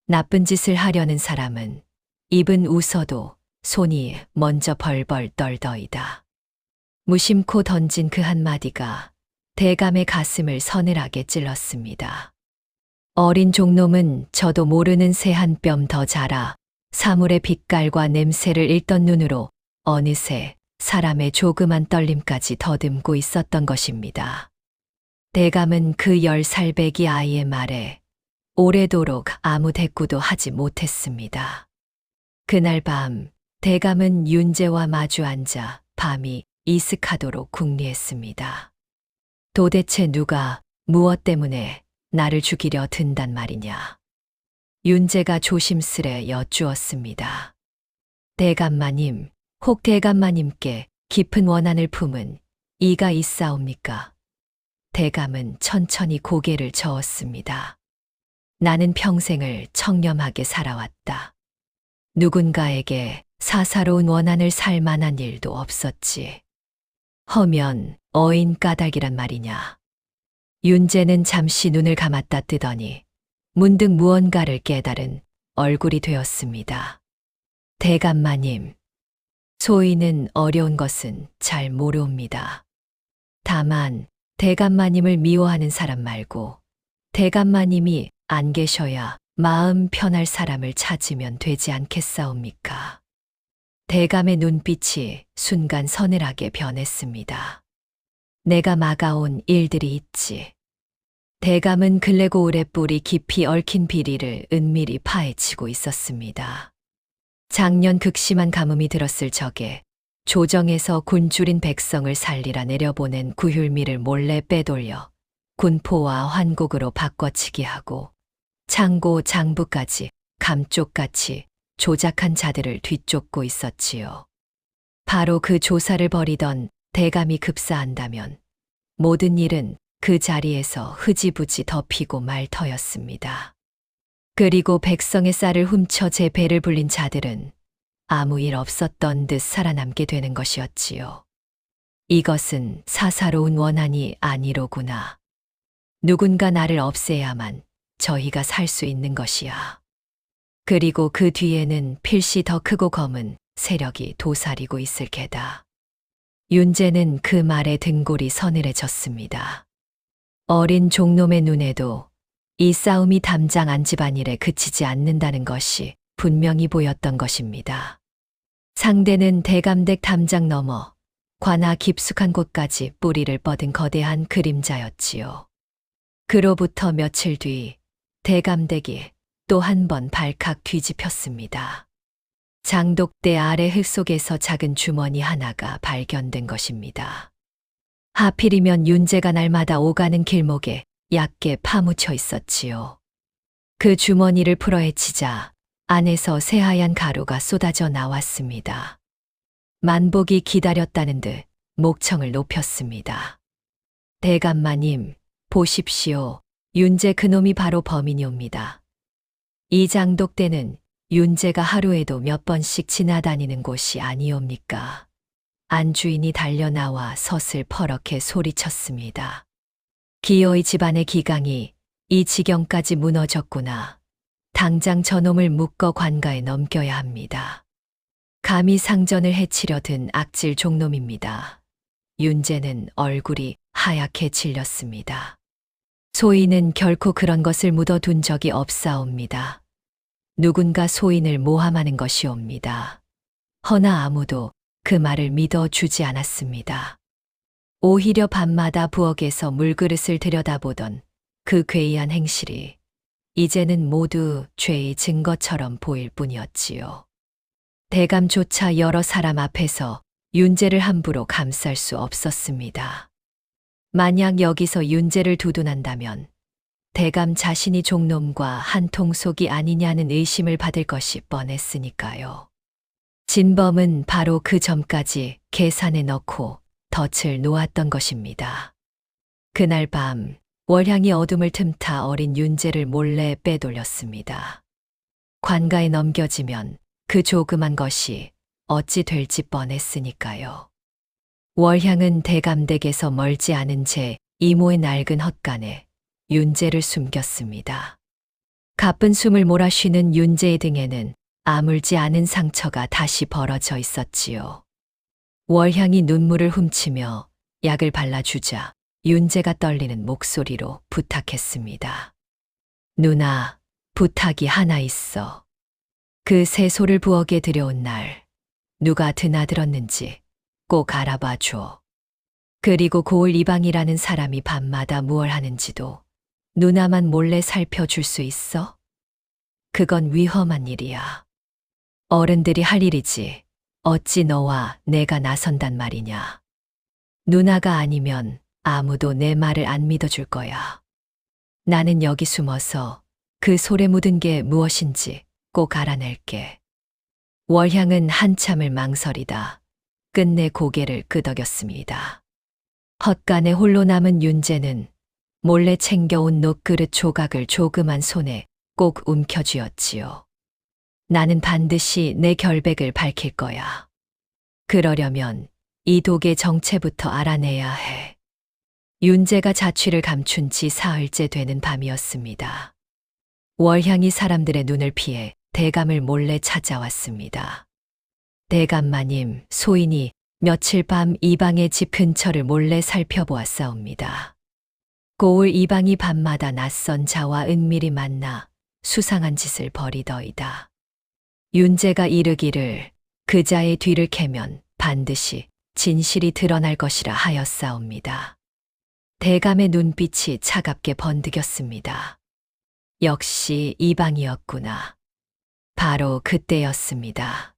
Speaker 3: 나쁜 짓을 하려는 사람은 입은 웃어도 손이 먼저 벌벌 떨더이다. 무심코 던진 그 한마디가 대감의 가슴을 서늘하게 찔렀습니다. 어린 종놈은 저도 모르는 새 한 뼘 더 자라 사물의 빛깔과 냄새를 읽던 눈으로 어느새 사람의 조그만 떨림까지 더듬고 있었던 것입니다. 대감은 그 10살 배기 아이의 말에 오래도록 아무 대꾸도 하지 못했습니다. 그날 밤 대감은 윤재와 마주 앉아 밤이 이슥하도록 궁리했습니다. 도대체 누가 무엇 때문에 나를 죽이려 든단 말이냐. 윤재가 조심스레 여쭈었습니다. 대감마님, 혹 대감마님께 깊은 원한을 품은 이가 있사옵니까? 대감은 천천히 고개를 저었습니다. 나는 평생을 청렴하게 살아왔다. 누군가에게 사사로운 원한을 살 만한 일도 없었지. 허면 어인 까닭이란 말이냐. 윤재는 잠시 눈을 감았다 뜨더니 문득 무언가를 깨달은 얼굴이 되었습니다. 대감마님, 소인은 어려운 것은 잘 모르옵니다. 다만 대감마님을 미워하는 사람 말고 대감마님이 안 계셔야 마음 편할 사람을 찾으면 되지 않겠사옵니까? 대감의 눈빛이 순간 서늘하게 변했습니다. 내가 막아온 일들이 있지. 대감은 근래고 오래 뿌리 깊이 얽힌 비리를 은밀히 파헤치고 있었습니다. 작년 극심한 가뭄이 들었을 적에 조정에서 굶주린 백성을 살리라 내려보낸 구휼미를 몰래 빼돌려 군포와 환곡으로 바꿔치기 하고 창고 장부까지 감쪽같이 조작한 자들을 뒤쫓고 있었지요. 바로 그 조사를 벌이던 대감이 급사한다면 모든 일은 그 자리에서 흐지부지 덮이고 말 터였습니다. 그리고 백성의 쌀을 훔쳐 제 배를 불린 자들은 아무 일 없었던 듯 살아남게 되는 것이었지요. 이것은 사사로운 원한이 아니로구나. 누군가 나를 없애야만 저희가 살 수 있는 것이야. 그리고 그 뒤에는 필시 더 크고 검은 세력이 도사리고 있을 게다. 윤재는 그 말에 등골이 서늘해졌습니다. 어린 종놈의 눈에도 이 싸움이 담장 안 집안일에 그치지 않는다는 것이 분명히 보였던 것입니다. 상대는 대감댁 담장 넘어 관아 깊숙한 곳까지 뿌리를 뻗은 거대한 그림자였지요. 그로부터 며칠 뒤 대감댁이 또 한 번 발칵 뒤집혔습니다. 장독대 아래 흙 속에서 작은 주머니 하나가 발견된 것입니다. 하필이면 윤재가 날마다 오가는 길목에 얕게 파묻혀 있었지요. 그 주머니를 풀어헤치자 안에서 새하얀 가루가 쏟아져 나왔습니다. 만복이 기다렸다는 듯 목청을 높였습니다. 대감마님, 보십시오. 윤재 그놈이 바로 범인이옵니다. 이 장독대는 윤재가 하루에도 몇 번씩 지나다니는 곳이 아니옵니까? 안주인이 달려나와 섯을 퍼렇게 소리쳤습니다. 기어이 집안의 기강이 이 지경까지 무너졌구나. 당장 저놈을 묶어 관가에 넘겨야 합니다. 감히 상전을 해치려 든 악질 종놈입니다. 윤재는 얼굴이 하얗게 질렸습니다. 소인은 결코 그런 것을 묻어둔 적이 없사옵니다. 누군가 소인을 모함하는 것이옵니다. 허나 아무도 그 말을 믿어주지 않았습니다. 오히려 밤마다 부엌에서 물그릇을 들여다보던 그 괴이한 행실이 이제는 모두 죄의 증거처럼 보일 뿐이었지요. 대감조차 여러 사람 앞에서 윤재를 함부로 감쌀 수 없었습니다. 만약 여기서 윤재를 두둔한다면 대감 자신이 종놈과 한통속이 아니냐는 의심을 받을 것이 뻔했으니까요. 진범은 바로 그 점까지 계산에 넣고 덫을 놓았던 것입니다. 그날 밤 월향이 어둠을 틈타 어린 윤재를 몰래 빼돌렸습니다. 관가에 넘겨지면 그 조그만 것이 어찌 될지 뻔했으니까요. 월향은 대감댁에서 멀지 않은 제 이모의 낡은 헛간에 윤재를 숨겼습니다. 가쁜 숨을 몰아쉬는 윤재의 등에는 아물지 않은 상처가 다시 벌어져 있었지요. 월향이 눈물을 훔치며 약을 발라주자 윤재가 떨리는 목소리로 부탁했습니다. 누나, 부탁이 하나 있어. 그 새소를 부엌에 들여온 날 누가 드나들었는지 꼭 알아봐 줘. 그리고 고을 이방이라는 사람이 밤마다 무얼 하는지도 누나만 몰래 살펴줄 수 있어? 그건 위험한 일이야. 어른들이 할 일이지. 어찌 너와 내가 나선단 말이냐. 누나가 아니면 아무도 내 말을 안 믿어줄 거야. 나는 여기 숨어서 그 솔에 묻은 게 무엇인지 꼭 알아낼게. 월향은 한참을 망설이다 끝내 고개를 끄덕였습니다. 헛간에 홀로 남은 윤재는 몰래 챙겨온 녹그릇 조각을 조그만 손에 꼭 움켜쥐었지요. 나는 반드시 내 결백을 밝힐 거야. 그러려면 이 독의 정체부터 알아내야 해. 윤재가 자취를 감춘 지 사흘째 되는 밤이었습니다. 월향이 사람들의 눈을 피해 대감을 몰래 찾아왔습니다. 대감마님, 소인이 며칠 밤 이방의 집 근처를 몰래 살펴보았사옵니다. 고을 이방이 밤마다 낯선 자와 은밀히 만나 수상한 짓을 벌이더이다. 윤재가 이르기를 그 자의 뒤를 캐면 반드시 진실이 드러날 것이라 하였사옵니다. 대감의 눈빛이 차갑게 번득였습니다. 역시 이방이었구나. 바로 그때였습니다.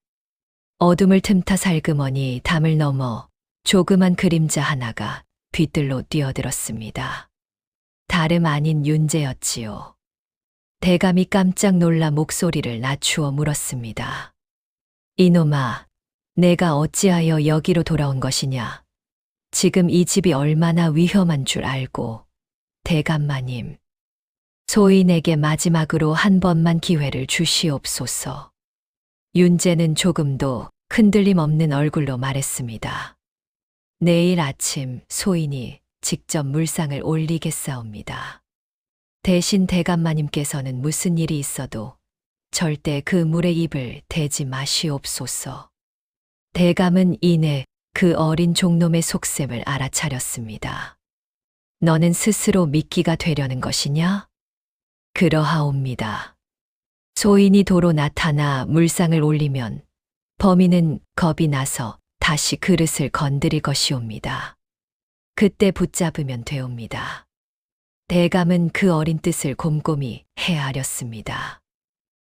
Speaker 3: 어둠을 틈타 살그머니 담을 넘어 조그만 그림자 하나가 뒤뜰로 뛰어들었습니다. 다름 아닌 윤재였지요. 대감이 깜짝 놀라 목소리를 낮추어 물었습니다. 이놈아, 내가 어찌하여 여기로 돌아온 것이냐? 지금 이 집이 얼마나 위험한 줄 알고. 대감마님, 소인에게 마지막으로 한 번만 기회를 주시옵소서. 윤재는 조금도 흔들림 없는 얼굴로 말했습니다. 내일 아침 소인이 직접 물상을 올리겠사옵니다. 대신 대감마님께서는 무슨 일이 있어도 절대 그 물에 입을 대지 마시옵소서. 대감은 이내 그 어린 종놈의 속셈을 알아차렸습니다. 너는 스스로 미끼가 되려는 것이냐? 그러하옵니다. 소인이 도로 나타나 물상을 올리면 범인은 겁이 나서 다시 그릇을 건드릴 것이옵니다. 그때 붙잡으면 되옵니다. 대감은 그 어린 뜻을 곰곰이 헤아렸습니다.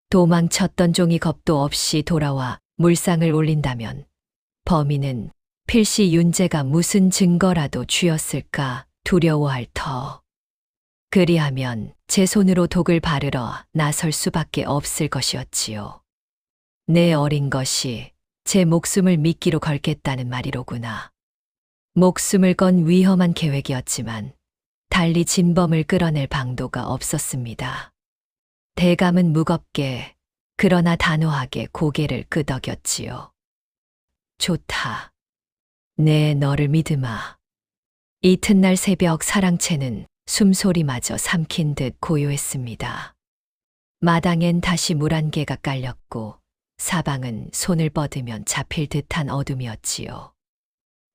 Speaker 3: 도망쳤던 종이 겁도 없이 돌아와 물상을 올린다면 범인은 필시 윤재가 무슨 증거라도 쥐었을까 두려워할 터. 그리하면 제 손으로 독을 바르러 나설 수밖에 없을 것이었지요. 내 어린 것이 제 목숨을 미끼로 걸겠다는 말이로구나. 목숨을 건 위험한 계획이었지만 달리 진범을 끌어낼 방도가 없었습니다. 대감은 무겁게 그러나 단호하게 고개를 끄덕였지요. 좋다. 내 너를 믿으마. 이튿날 새벽 사랑채는 숨소리마저 삼킨 듯 고요했습니다. 마당엔 다시 물 한 개가 깔렸고 사방은 손을 뻗으면 잡힐 듯한 어둠이었지요.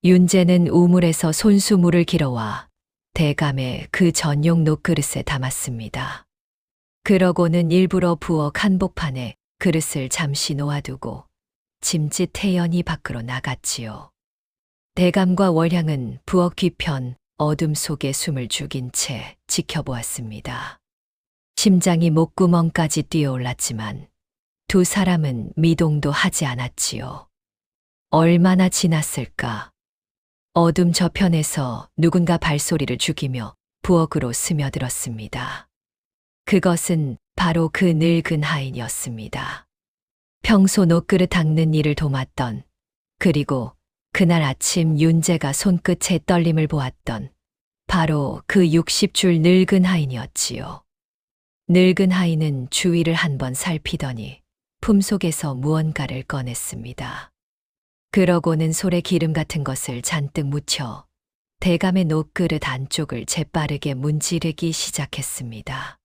Speaker 3: 윤재는 우물에서 손수 물을 길어와 대감의 그 전용 녹그릇에 담았습니다. 그러고는 일부러 부엌 한복판에 그릇을 잠시 놓아두고 짐짓 태연히 밖으로 나갔지요. 대감과 월향은 부엌 뒤편 어둠 속에 숨을 죽인 채 지켜보았습니다. 심장이 목구멍까지 뛰어올랐지만 두 사람은 미동도 하지 않았지요. 얼마나 지났을까? 어둠 저편에서 누군가 발소리를 죽이며 부엌으로 스며들었습니다. 그것은 바로 그 늙은 하인이었습니다. 평소 녹그릇 닦는 일을 도맡던, 그리고 그날 아침 윤재가 손끝에 떨림을 보았던 바로 그 60줄 늙은 하인이었지요. 늙은 하인은 주위를 한번 살피더니 품속에서 무언가를 꺼냈습니다. 그러고는 솔에 기름 같은 것을 잔뜩 묻혀 대감의 녹그릇 안쪽을 재빠르게 문지르기 시작했습니다.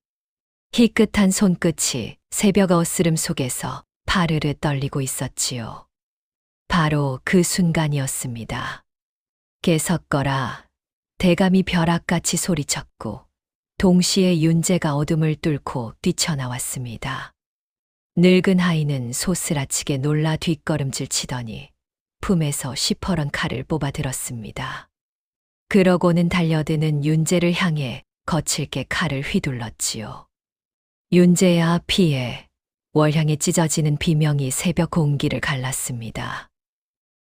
Speaker 3: 희끗한 손끝이 새벽 어스름 속에서 파르르 떨리고 있었지요. 바로 그 순간이었습니다. 개석거라. 대감이 벼락같이 소리쳤고 동시에 윤재가 어둠을 뚫고 뛰쳐나왔습니다. 늙은 하인은 소스라치게 놀라 뒷걸음질 치더니 품에서 시퍼런 칼을 뽑아 들었습니다. 그러고는 달려드는 윤재를 향해 거칠게 칼을 휘둘렀지요. 윤재야 피해. 월향에 찢어지는 비명이 새벽 공기를 갈랐습니다.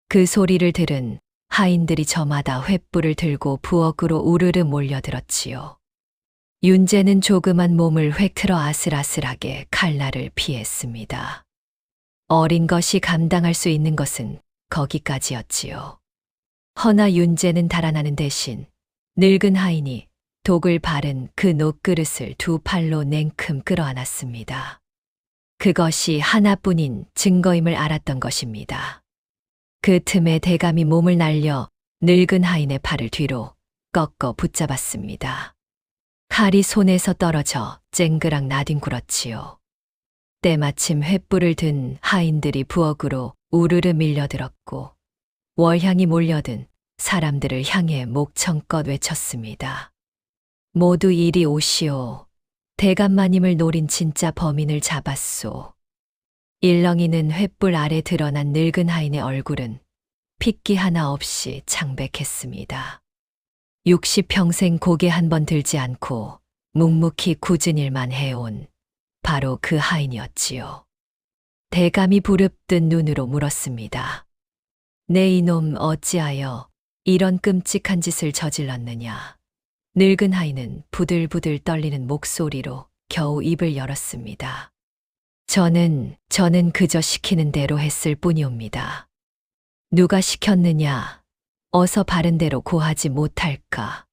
Speaker 3: 그 소리를 들은 하인들이 저마다 횃불을 들고 부엌으로 우르르 몰려들었지요. 윤재는 조그만 몸을 획 틀어 아슬아슬하게 칼날을 피했습니다. 어린 것이 감당할 수 있는 것은 거기까지였지요. 허나 윤재는 달아나는 대신 늙은 하인이 독을 바른 그 녹그릇을 두 팔로 냉큼 끌어안았습니다. 그것이 하나뿐인 증거임을 알았던 것입니다. 그 틈에 대감이 몸을 날려 늙은 하인의 팔을 뒤로 꺾어 붙잡았습니다. 칼이 손에서 떨어져 쨍그랑 나뒹굴었지요. 때마침 횃불을 든 하인들이 부엌으로 우르르 밀려들었고 월향이 몰려든 사람들을 향해 목청껏 외쳤습니다. 모두 이리 오시오. 대감마님을 노린 진짜 범인을 잡았소. 일렁이는 횃불 아래 드러난 늙은 하인의 얼굴은 핏기 하나 없이 창백했습니다. 60평생 고개 한 번 들지 않고 묵묵히 굳은 일만 해온 바로 그 하인이었지요. 대감이 부릅뜬 눈으로 물었습니다. 내 이놈 어찌하여 이런 끔찍한 짓을 저질렀느냐. 늙은 하인은 부들부들 떨리는 목소리로 겨우 입을 열었습니다. 저는 그저 시키는 대로 했을 뿐이옵니다. 누가 시켰느냐? 어서 바른 대로 고하지 못할까?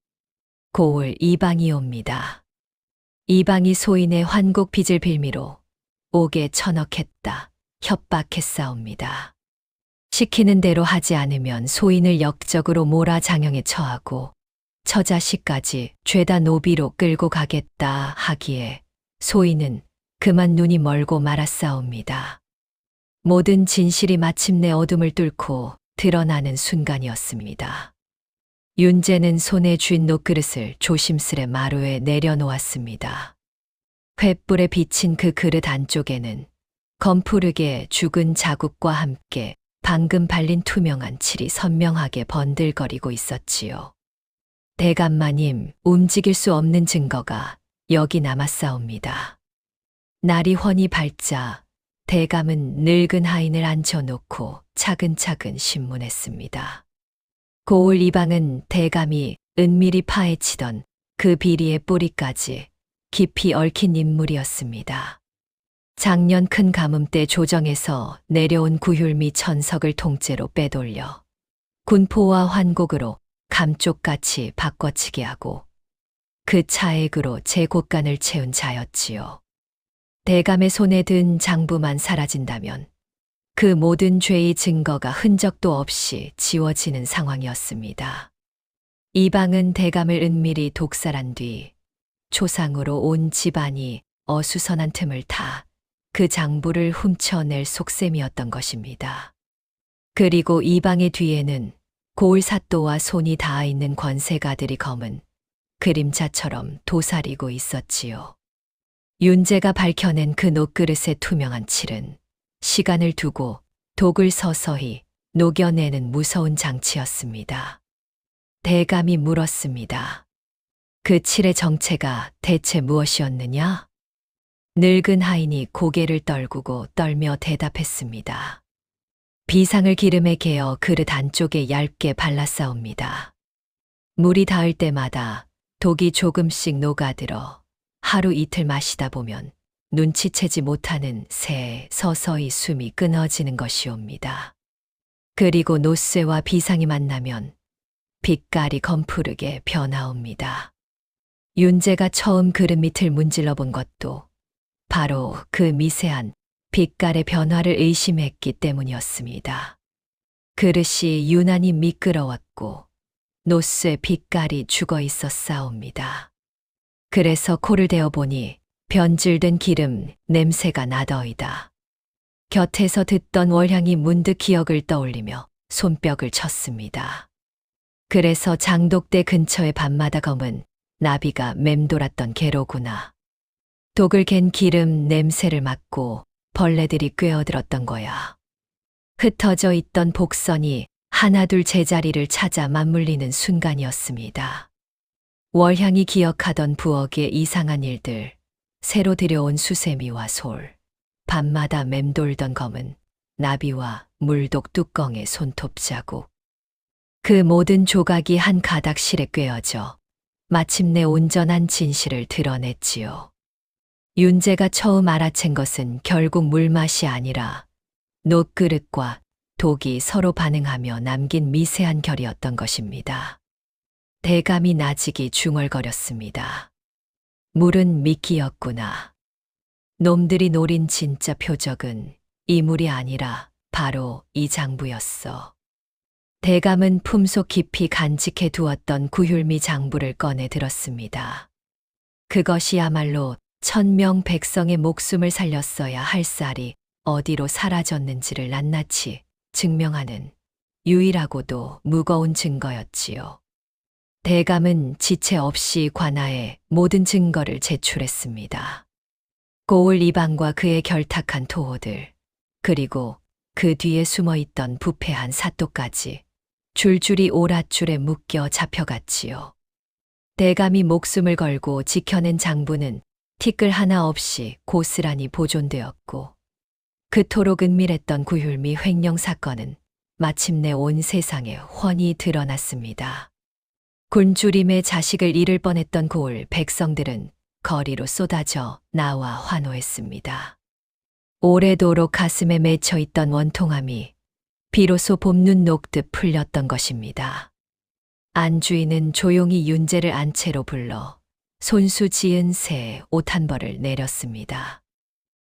Speaker 3: 고을 이방이옵니다. 이방이 소인의 환곡 빚을 빌미로 옥에 처넣겠다 협박했사옵니다. 시키는 대로 하지 않으면 소인을 역적으로 몰아장형에 처하고 처자식까지 죄다 노비로 끌고 가겠다 하기에 소인은 그만 눈이 멀고 말았사옵니다. 모든 진실이 마침내 어둠을 뚫고 드러나는 순간이었습니다. 윤재는 손에 쥔 녹그릇을 조심스레 마루에 내려놓았습니다. 횃불에 비친 그 그릇 안쪽에는 검푸르게 죽은 자국과 함께 방금 발린 투명한 칠이 선명하게 번들거리고 있었지요. 대감마님, 움직일 수 없는 증거가 여기 남았사옵니다. 날이 훤히 밝자 대감은 늙은 하인을 앉혀놓고 차근차근 신문했습니다. 고을 이방은 대감이 은밀히 파헤치던 그 비리의 뿌리까지 깊이 얽힌 인물이었습니다. 작년 큰 가뭄 때 조정에서 내려온 구휼 및 천석을 통째로 빼돌려 군포와 환곡으로 감쪽같이 바꿔치기 하고 그 차액으로 제 곳간을 채운 자였지요. 대감의 손에 든 장부만 사라진다면 그 모든 죄의 증거가 흔적도 없이 지워지는 상황이었습니다. 이방은 대감을 은밀히 독살한 뒤 초상으로 온 집안이 어수선한 틈을 타 그 장부를 훔쳐낼 속셈이었던 것입니다. 그리고 이방의 뒤에는 고을 사또와 손이 닿아 있는 권세가들이 검은 그림자처럼 도사리고 있었지요. 윤재가 밝혀낸 그 녹그릇의 투명한 칠은 시간을 두고 독을 서서히 녹여내는 무서운 장치였습니다. 대감이 물었습니다. 그 칠의 정체가 대체 무엇이었느냐? 늙은 하인이 고개를 떨구고 떨며 대답했습니다. 비상을 기름에 개어 그릇 안쪽에 얇게 발랐사옵니다. 물이 닿을 때마다 독이 조금씩 녹아들어 하루 이틀 마시다 보면 눈치채지 못하는 새에 서서히 숨이 끊어지는 것이옵니다. 그리고 노쇠와 비상이 만나면 빛깔이 검푸르게 변하옵니다. 윤재가 처음 그릇 밑을 문질러 본 것도 바로 그 미세한 빛깔의 변화를 의심했기 때문이었습니다. 그릇이 유난히 미끄러웠고 노쇠 빛깔이 죽어 있었사옵니다. 그래서 코를 대어보니 변질된 기름 냄새가 나더이다. 곁에서 듣던 월향이 문득 기억을 떠올리며 손뼉을 쳤습니다. 그래서 장독대 근처의 밤마다 검은 나비가 맴돌았던 게로구나. 독을 갠 기름 냄새를 맡고 벌레들이 꿰어들었던 거야. 흩어져 있던 복선이 하나둘 제자리를 찾아 맞물리는 순간이었습니다. 월향이 기억하던 부엌의 이상한 일들, 새로 들여온 수세미와 솔, 밤마다 맴돌던 검은 나비와 물독 뚜껑의 손톱 자국. 그 모든 조각이 한 가닥실에 꿰어져 마침내 온전한 진실을 드러냈지요. 윤재가 처음 알아챈 것은 결국 물맛이 아니라 놋그릇과 독이 서로 반응하며 남긴 미세한 결이었던 것입니다. 대감이 나직이 중얼거렸습니다. 물은 미끼였구나. 놈들이 노린 진짜 표적은 이 물이 아니라 바로 이 장부였어. 대감은 품속 깊이 간직해 두었던 구휼미 장부를 꺼내 들었습니다. 그것이야말로 천명 백성의 목숨을 살렸어야 할 쌀이 어디로 사라졌는지를 낱낱이 증명하는 유일하고도 무거운 증거였지요. 대감은 지체 없이 관아에 모든 증거를 제출했습니다. 고을 이방과 그의 결탁한 토호들, 그리고 그 뒤에 숨어있던 부패한 사또까지 줄줄이 오랏줄에 묶여 잡혀갔지요. 대감이 목숨을 걸고 지켜낸 장부는 티끌 하나 없이 고스란히 보존되었고, 그토록 은밀했던 구휼미 횡령 사건은 마침내 온 세상에 훤히 드러났습니다. 굶주림에 자식을 잃을 뻔했던 고을 백성들은 거리로 쏟아져 나와 환호했습니다. 오래도록 가슴에 맺혀 있던 원통함이 비로소 봄눈 녹듯 풀렸던 것입니다. 안주인은 조용히 윤재를 안채로 불러 손수 지은 새 옷 한 벌을 내렸습니다.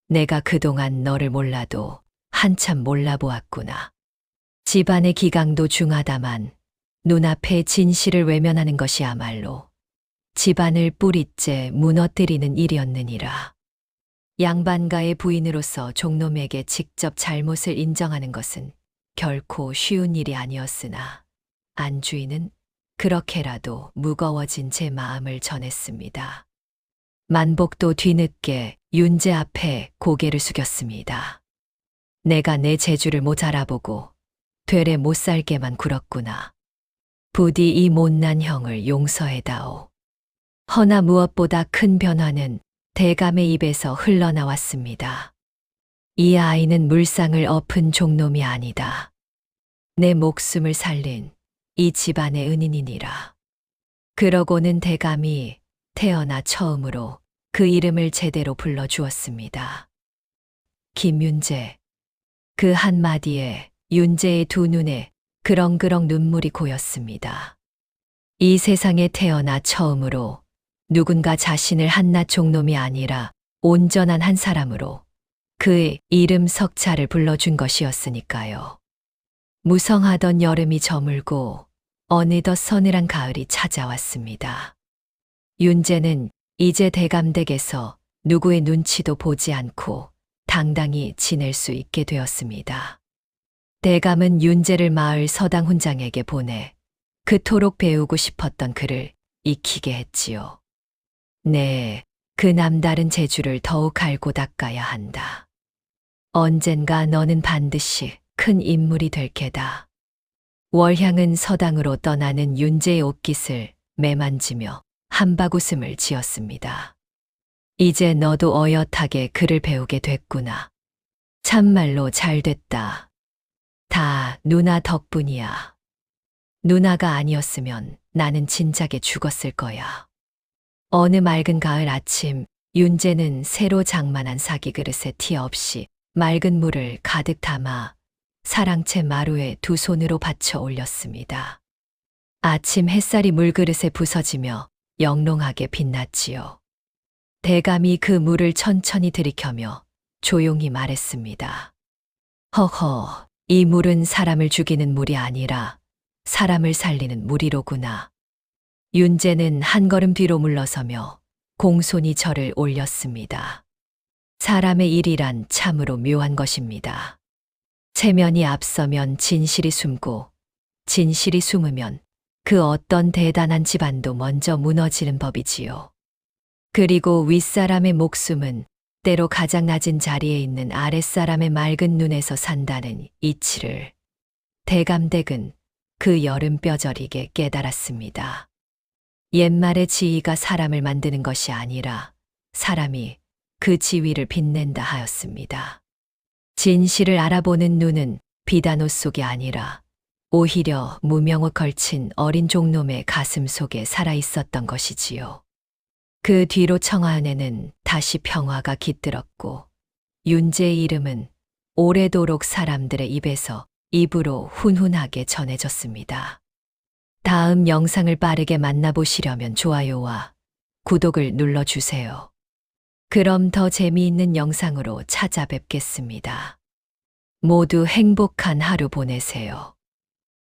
Speaker 3: 내가 그동안 너를 몰라도 한참 몰라보았구나. 집안의 기강도 중하다만 눈앞에 진실을 외면하는 것이야말로 집안을 뿌리째 무너뜨리는 일이었느니라. 양반가의 부인으로서 종놈에게 직접 잘못을 인정하는 것은 결코 쉬운 일이 아니었으나 안주인은 그렇게라도 무거워진 제 마음을 전했습니다. 만복도 뒤늦게 윤재 앞에 고개를 숙였습니다. 내가 내 재주를 못 알아보고 되레 못 살게만 굴었구나. 부디 이 못난 형을 용서해다오. 허나 무엇보다 큰 변화는 대감의 입에서 흘러나왔습니다. 이 아이는 물상을 엎은 종놈이 아니다. 내 목숨을 살린 이 집안의 은인이니라. 그러고는 대감이 태어나 처음으로 그 이름을 제대로 불러주었습니다. 김윤재. 그 한마디에 윤재의 두 눈에 그렁그렁 눈물이 고였습니다. 이 세상에 태어나 처음으로 누군가 자신을 한낱 종놈이 아니라 온전한 한 사람으로 그의 이름 석자를 불러준 것이었으니까요. 무성하던 여름이 저물고 어느덧 서늘한 가을이 찾아왔습니다. 윤재는 이제 대감댁에서 누구의 눈치도 보지 않고 당당히 지낼 수 있게 되었습니다. 대감은 윤재를 마을 서당 훈장에게 보내 그토록 배우고 싶었던 글을 익히게 했지요. 네, 그 남다른 재주를 더욱 알고 닦아야 한다. 언젠가 너는 반드시 큰 인물이 될 게다. 월향은 서당으로 떠나는 윤재의 옷깃을 매만지며 한바구음을 지었습니다. 이제 너도 어엿하게 글을 배우게 됐구나. 참말로 잘 됐다. 다 누나 덕분이야. 누나가 아니었으면 나는 진작에 죽었을 거야. 어느 맑은 가을 아침, 윤재는 새로 장만한 사기 그릇에 티 없이 맑은 물을 가득 담아 사랑채 마루에 두 손으로 받쳐 올렸습니다. 아침 햇살이 물그릇에 부서지며 영롱하게 빛났지요. 대감이 그 물을 천천히 들이켜며 조용히 말했습니다. 허허, 이 물은 사람을 죽이는 물이 아니라 사람을 살리는 물이로구나. 윤재는 한 걸음 뒤로 물러서며 공손히 절을 올렸습니다. 사람의 일이란 참으로 묘한 것입니다. 체면이 앞서면 진실이 숨고 진실이 숨으면 그 어떤 대단한 집안도 먼저 무너지는 법이지요. 그리고 윗사람의 목숨은 때때로 가장 낮은 자리에 있는 아랫사람의 맑은 눈에서 산다는 이치를 대감댁은 그 여름 뼈저리게 깨달았습니다. 옛말의 지위가 사람을 만드는 것이 아니라 사람이 그 지위를 빛낸다 하였습니다. 진실을 알아보는 눈은 비단 옷 속이 아니라 오히려 무명옷 걸친 어린 종놈의 가슴 속에 살아 있었던 것이지요. 그 뒤로 청하은에는 다시 평화가 깃들었고 윤재의 이름은 오래도록 사람들의 입에서 입으로 훈훈하게 전해졌습니다. 다음 영상을 빠르게 만나보시려면 좋아요와 구독을 눌러주세요. 그럼 더 재미있는 영상으로 찾아뵙겠습니다. 모두 행복한 하루 보내세요.